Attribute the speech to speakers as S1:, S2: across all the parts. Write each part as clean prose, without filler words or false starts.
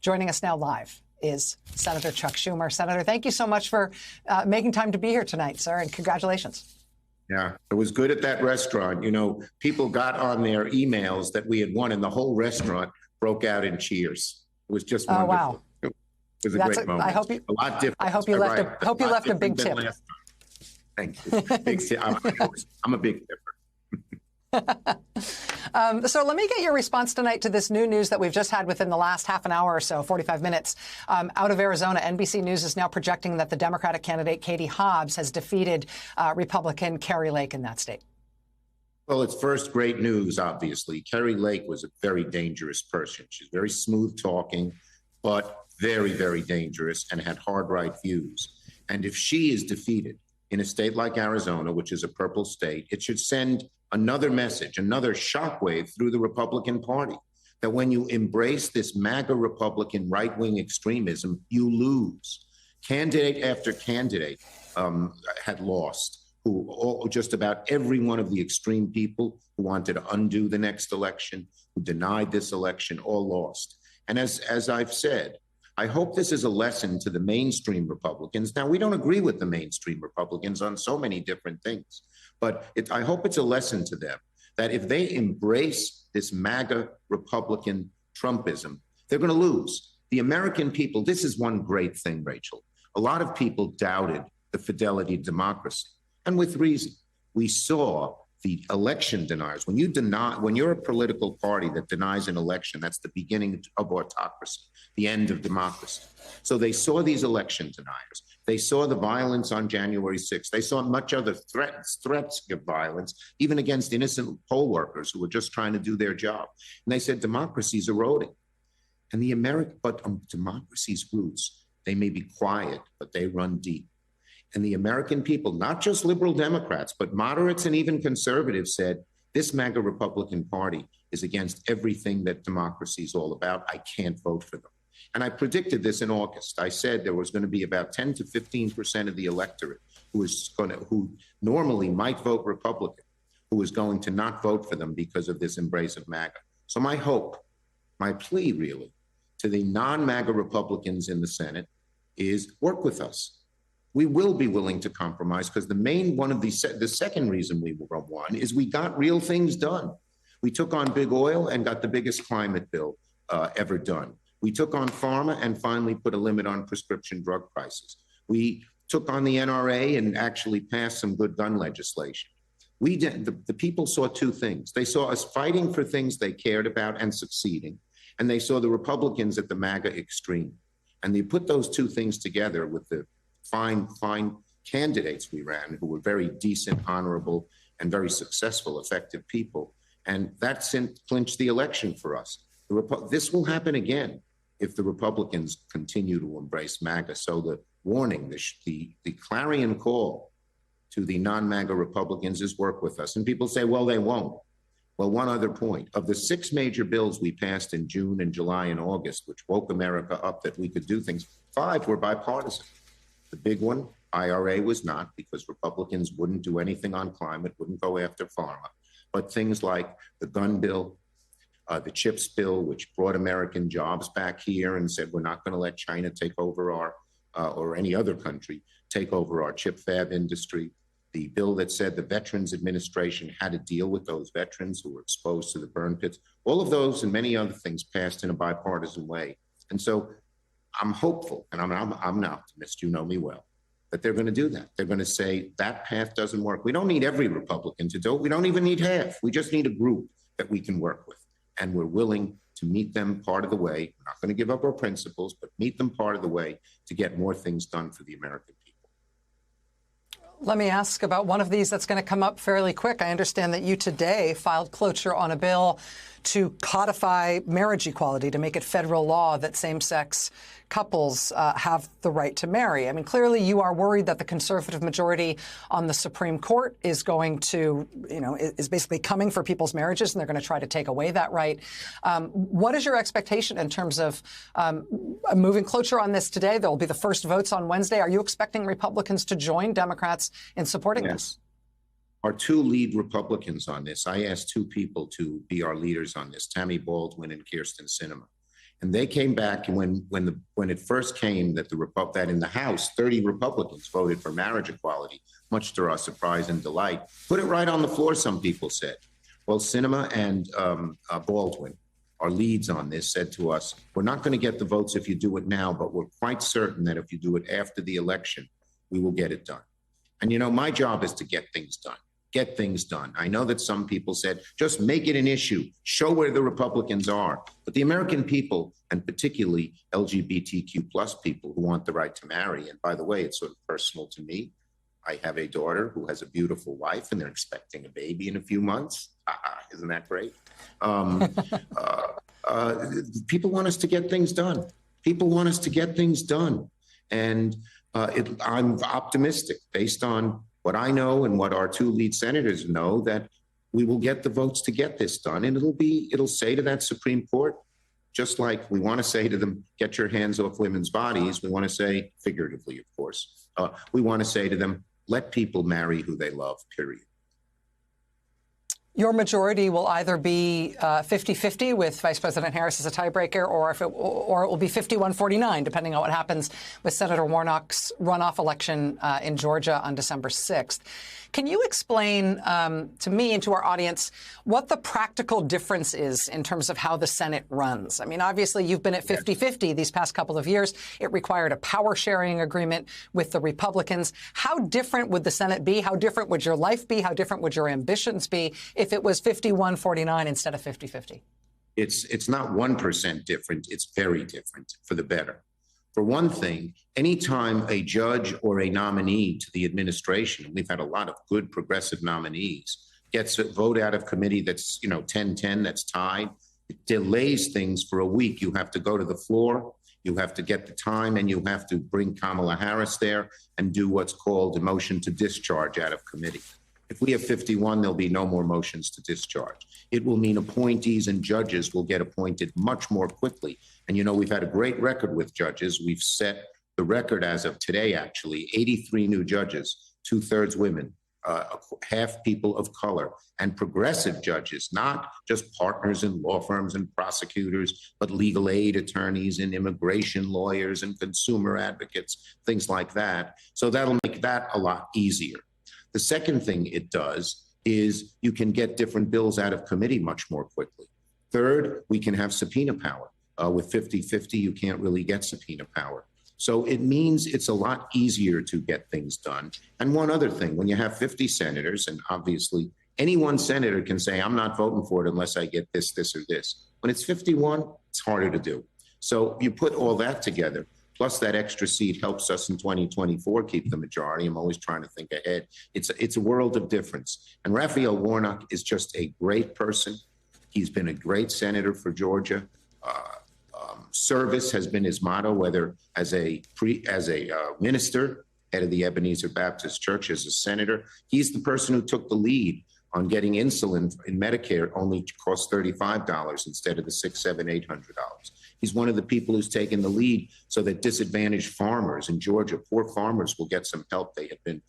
S1: Joining us now live is Senator Chuck Schumer. Senator, thank you so much for making time to be here tonight, sir, and congratulations.
S2: Yeah, it was good at that restaurant. You know, people got on their emails that we had won, and the whole restaurant broke out in cheers. It was just wonderful.
S1: Oh, wow.
S2: It was a great moment.
S1: I hope you,
S2: a lot different.
S1: I hope you left a big tip.
S2: Thank you. Big tip. I'm a big tipper.
S1: So let me get your response tonight to this new news that we've just had within the last half an hour or so, 45 minutes. Out of Arizona, NBC News is now projecting that the Democratic candidate Katie Hobbs has defeated Republican Kari Lake in that state.
S2: Well, it's first great news, obviously. Kari Lake was a very dangerous person. She's very smooth talking, but very, very dangerous and had hard right views. And if she is defeated in a state like Arizona, which is a purple state, it should send another message, another shockwave through the Republican Party, that when you embrace this MAGA Republican right-wing extremism, you lose. Candidate after candidate had lost, just about every one of the extreme people who wanted to undo the next election, who denied this election, all lost. And as I've said, I hope this is a lesson to the mainstream Republicans. Now, we don't agree with the mainstream Republicans on so many different things, but I hope it's a lesson to them that if they embrace this MAGA Republican Trumpism, they're going to lose. The American people, this is one great thing, Rachel. A lot of people doubted the fidelity of democracy, and with reason. We saw the election deniers. When you're a political party that denies an election, that's the beginning of autocracy, the end of democracy. So they saw these election deniers. They saw the violence on January 6th. They saw much other threats of violence, even against innocent poll workers who were just trying to do their job. And they said, democracy's eroding. And democracy's roots, they may be quiet, but they run deep. And the American people, not just liberal Democrats, but moderates and even conservatives said, this MAGA Republican Party is against everything that democracy is all about. I can't vote for them. And I predicted this in August. I said there was going to be about 10 to 15% of the electorate who normally might vote Republican, who was going to not vote for them because of this embrace of MAGA. So my hope, my plea really, to the non-MAGA Republicans in the Senate is work with us. We will be willing to compromise because the second reason we won is we got real things done. We took on big oil and got the biggest climate bill ever done. We took on pharma and finally put a limit on prescription drug prices. We took on the NRA and actually passed some good gun legislation. The people saw two things. They saw us fighting for things they cared about and succeeding. And they saw the Republicans at the MAGA extreme. And they put those two things together with the fine candidates we ran who were very decent, honorable, and very successful, effective people. And that clinched the election for us. This will happen again if the Republicans continue to embrace MAGA. So the warning, the clarion call to the non-MAGA Republicans is work with us. And people say, well, they won't. Well, one other point. Of the 6 major bills we passed in June and July and August, which woke America up that we could do things, 5 were bipartisan. The big one, IRA, was not, because Republicans wouldn't do anything on climate, wouldn't go after pharma. But things like the gun bill, the CHIPS bill, which brought American jobs back here and said we're not going to let China take over or any other country take over our chip fab industry. The bill that said the Veterans Administration had to deal with those veterans who were exposed to the burn pits. All of those and many other things passed in a bipartisan way. And so I'm hopeful, and I'm an optimist, you know me well, that they're going to do that. They're going to say that path doesn't work. We don't need every Republican to do it. We don't even need half. We just need a group that we can work with. And we're willing to meet them part of the way. We're not going to give up our principles, but meet them part of the way to get more things done for the American people.
S1: Let me ask about one of these that's going to come up fairly quick. I understand that you today filed cloture on a bill to codify marriage equality, to make it federal law that same-sex couples have the right to marry. I mean, clearly you are worried that the conservative majority on the Supreme Court is going to, is basically coming for people's marriages, and they're going to try to take away that right. What is your expectation in terms of moving cloture on this today? There will be the first votes on Wednesday. Are you expecting Republicans to join Democrats in supporting this?
S2: Our 2 lead Republicans on this, I asked 2 people to be our leaders on this, Tammy Baldwin and Kyrsten Sinema. And they came back, and when it first came that that in the House, 30 Republicans voted for marriage equality, much to our surprise and delight. Put it right on the floor, some people said. Well, Sinema and Baldwin, our leads on this, said to us, we're not going to get the votes if you do it now, but we're quite certain that if you do it after the election, we will get it done. And, my job is to get things done. Get things done. I know that some people said, just make it an issue, show where the Republicans are. But the American people, and particularly LGBTQ plus people who want the right to marry, and by the way, it's sort of personal to me. I have a daughter who has a beautiful wife, and they're expecting a baby in a few months. Isn't that great? People want us to get things done. People want us to get things done. And I'm optimistic based on what I know and what our two lead senators know, that we will get the votes to get this done. And it'll say to that Supreme Court, just like we want to say to them, get your hands off women's bodies. We want to say, figuratively, of course, we want to say to them, let people marry who they love, period.
S1: Your majority will either be 50-50 with Vice President Harris as a tiebreaker, or it will be 51-49, depending on what happens with Senator Warnock's runoff election in Georgia on December 6th. Can you explain to me and to our audience what the practical difference is in terms of how the Senate runs? I mean, obviously, you've been at 50-50 these past couple of years. It required a power-sharing agreement with the Republicans. How different would the Senate be? How different would your life be? How different would your ambitions be if it was 51-49 instead of 50-50?
S2: It's not 1% different. It's very different for the better. For one thing, anytime a judge or a nominee to the administration, and we've had a lot of good progressive nominees, gets a vote out of committee that's, 10-10, that's tied, it delays things for a week. You have to go to the floor, you have to get the time, and you have to bring Kamala Harris there and do what's called a motion to discharge out of committee. If we have 51, there'll be no more motions to discharge. It will mean appointees and judges will get appointed much more quickly. And, we've had a great record with judges. We've set the record as of today, actually, 83 new judges, 2/3 women, half people of color, and progressive judges, not just partners in law firms and prosecutors, but legal aid attorneys and immigration lawyers and consumer advocates, things like that. So that'll make that a lot easier. The second thing it does is you can get different bills out of committee much more quickly. Third, we can have subpoena power. With 50-50, you can't really get subpoena power. So it means it's a lot easier to get things done. And one other thing, when you have 50 senators, and obviously any one senator can say, I'm not voting for it unless I get this, this, or this. When it's 51, it's harder to do. So you put all that together, plus that extra seat helps us in 2024 keep the majority. I'm always trying to think ahead. It's a world of difference. And Raphael Warnock is just a great person. He's been a great senator for Georgia. Service has been his motto, whether as a minister, head of the Ebenezer Baptist Church, as a senator. He's the person who took the lead on getting insulin in Medicare only cost $35 instead of the $600, $700, $800. He's one of the people who's taken the lead so that disadvantaged farmers in Georgia, poor farmers, will get some help. They have been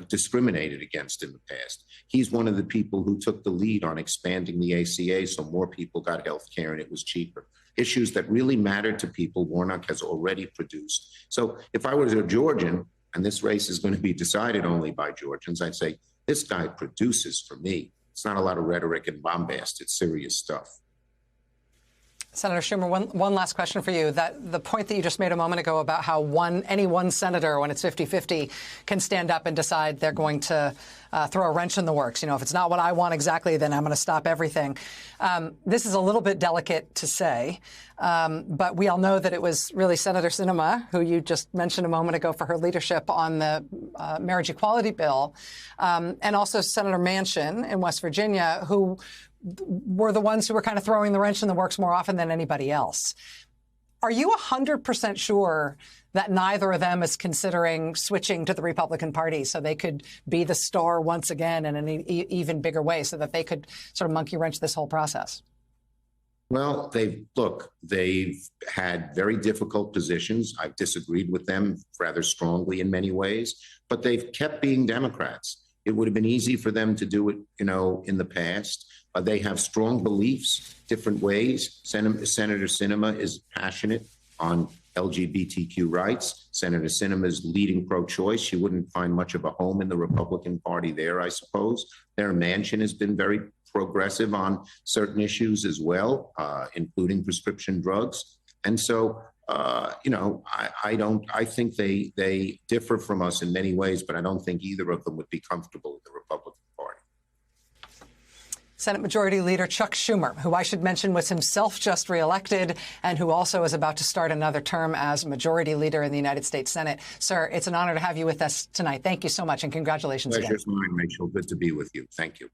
S2: discriminated against in the past. He's one of the people who took the lead on expanding the ACA so more people got health care and it was cheaper. Issues that really matter to people, Warnock has already produced. So if I was a Georgian, and this race is going to be decided only by Georgians, I'd say, this guy produces for me. It's not a lot of rhetoric and bombast. It's serious stuff.
S1: Senator Schumer, one last question for you. That the point that you just made a moment ago about how any one senator, when it's 50-50, can stand up and decide they're going to throw a wrench in the works. If it's not what I want exactly, then I'm going to stop everything. This is a little bit delicate to say, but we all know that it was really Senator Sinema, who you just mentioned a moment ago for her leadership on the marriage equality bill, and also Senator Manchin in West Virginia, who were the ones who were kind of throwing the wrench in the works more often than anybody else. Are you 100% sure that neither of them is considering switching to the Republican Party so they could be the star once again in an even bigger way, so that they could sort of monkey wrench this whole process?
S2: Well, they've had very difficult positions. I've disagreed with them rather strongly in many ways, but they've kept being Democrats. It would have been easy for them to do it, in the past. They have strong beliefs, different ways. Senator Sinema is passionate on LGBTQ rights. Senator Sinema is leading pro-choice. She wouldn't find much of a home in the Republican Party there, I suppose. Senator Manchin has been very progressive on certain issues as well, including prescription drugs. And so, I think they differ from us in many ways, but I don't think either of them would be comfortable in the Republican Party.
S1: Senate Majority Leader Chuck Schumer, who I should mention was himself just reelected and who also is about to start another term as Majority Leader in the United States Senate. Sir, it's an honor to have you with us tonight. Thank you so much, and congratulations again.
S2: Pleasure's mine, Rachel. Good to be with you. Thank you.